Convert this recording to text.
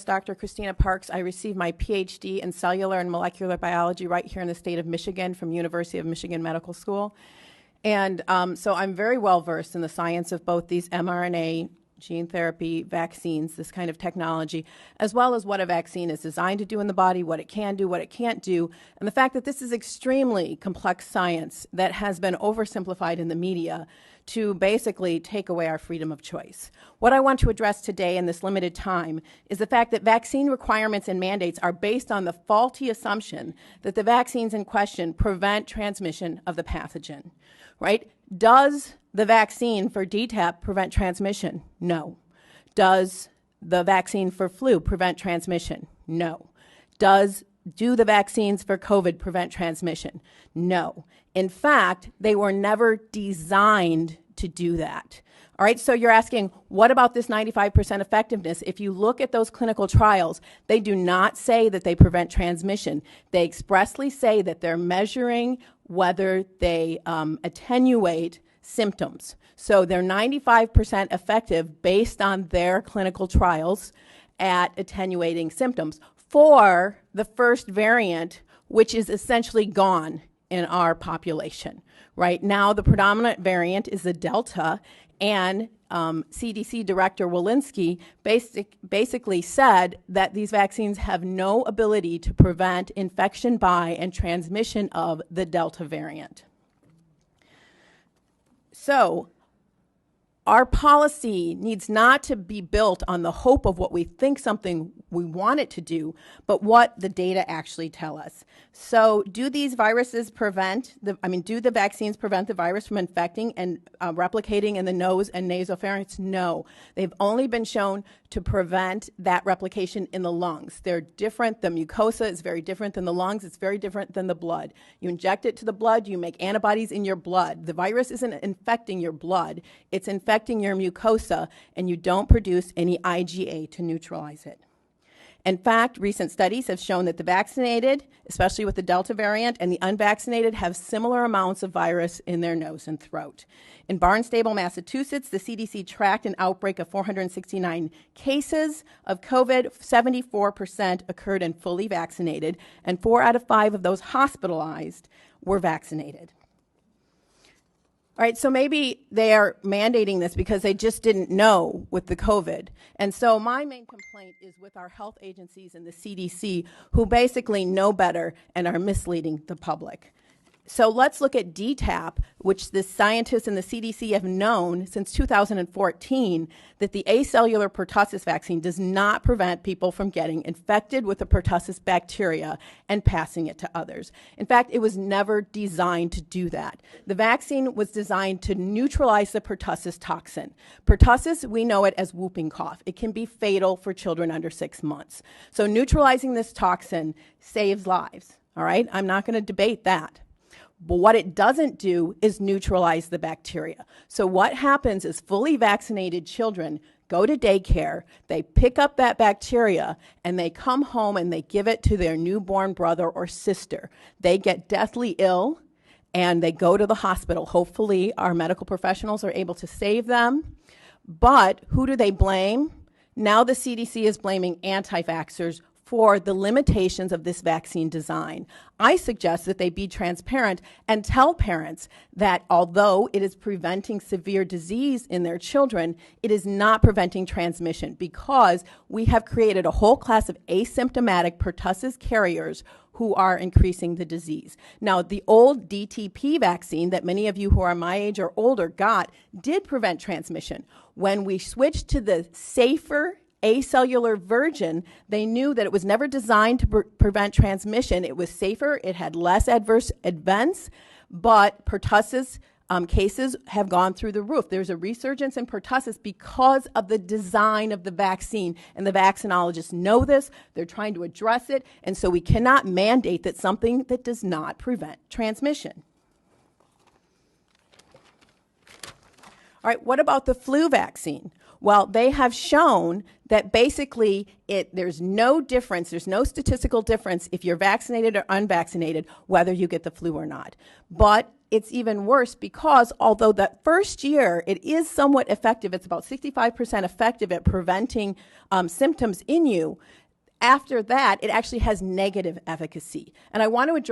Dr. Christina Parks. I received my PhD in cellular and molecular biology right here in the state of Michigan from University of Michigan Medical School. And so I'm very well versed in the science of both these mRNA gene therapy vaccines, this kind of technology, as well as what a vaccine is designed to do in the body, what it can do, what it can't do, and the fact that this is extremely complex science that has been oversimplified in the media to basically take away our freedom of choice. What I want to address today in this limited time is the fact that vaccine requirements and mandates are based on the faulty assumption that the vaccines in question prevent transmission of the pathogen, right? Does the vaccine for DTaP prevent transmission? No. Does the vaccine for flu prevent transmission? No. Do the vaccines for COVID prevent transmission? No. In fact, they were never designed to do that. All right, so you're asking, what about this 95% effectiveness? If you look at those clinical trials, they do not say that they prevent transmission. They expressly say that they're measuring whether they attenuate symptoms. So they're 95% effective based on their clinical trials at attenuating symptoms for the first variant, which is essentially gone in our population. Right now, the predominant variant is the Delta, and CDC Director Walensky basically said that these vaccines have no ability to prevent infection by and transmission of the Delta variant. So our policy needs not to be built on the hope of what we think something we want it to do, but what the data actually tell us. So do these viruses do the vaccines prevent the virus from infecting and replicating in the nose and nasopharynx? No. They've only been shown to prevent that replication in the lungs. They're different. The mucosa is very different than the lungs. It's very different than the blood. You inject it to the blood, you make antibodies in your blood. The virus isn't infecting your blood. It's infecting your mucosa, and you don't produce any IgA to neutralize it. In fact, recent studies have shown that the vaccinated, especially with the Delta variant, and the unvaccinated have similar amounts of virus in their nose and throat. In Barnstable, Massachusetts, the CDC tracked an outbreak of 469 cases of COVID. 74% occurred in fully vaccinated, and 4 out of 5 of those hospitalized were vaccinated. All right, so maybe they are mandating this because they just didn't know with the COVID. And so my main complaint is with our health agencies and the CDC, who basically know better and are misleading the public. So let's look at DTaP, which the scientists and the CDC have known since 2014 that the acellular pertussis vaccine does not prevent people from getting infected with the pertussis bacteria and passing it to others. In fact, it was never designed to do that. The vaccine was designed to neutralize the pertussis toxin. Pertussis, we know it as whooping cough. It can be fatal for children under 6 months. So neutralizing this toxin saves lives, all right? I'm not going to debate that. But what it doesn't do is neutralize the bacteria. So what happens is fully vaccinated children go to daycare, they pick up that bacteria, and they come home and they give it to their newborn brother or sister. They get deathly ill, and they go to the hospital. Hopefully, our medical professionals are able to save them. But who do they blame? Now the CDC is blaming anti-vaxxers for the limitations of this vaccine design. I suggest that they be transparent and tell parents that although it is preventing severe disease in their children, it is not preventing transmission because we have created a whole class of asymptomatic pertussis carriers who are increasing the disease. Now, the old DTP vaccine that many of you who are my age or older got did prevent transmission. When we switched to the safer acellular version, they knew that it was never designed to prevent transmission. It was safer, it had less adverse events, but pertussis cases have gone through the roof. There's a resurgence in pertussis because of the design of the vaccine, and the vaccinologists know this. They're trying to address it, and so we cannot mandate that something that does not prevent transmission. All right, what about the flu vaccine? Well, they have shown that basically there's no difference, there's no statistical difference if you're vaccinated or unvaccinated, whether you get the flu or not. But it's even worse because although that first year it is somewhat effective, it's about 65% effective at preventing symptoms in you, after that it actually has negative efficacy. And I want to address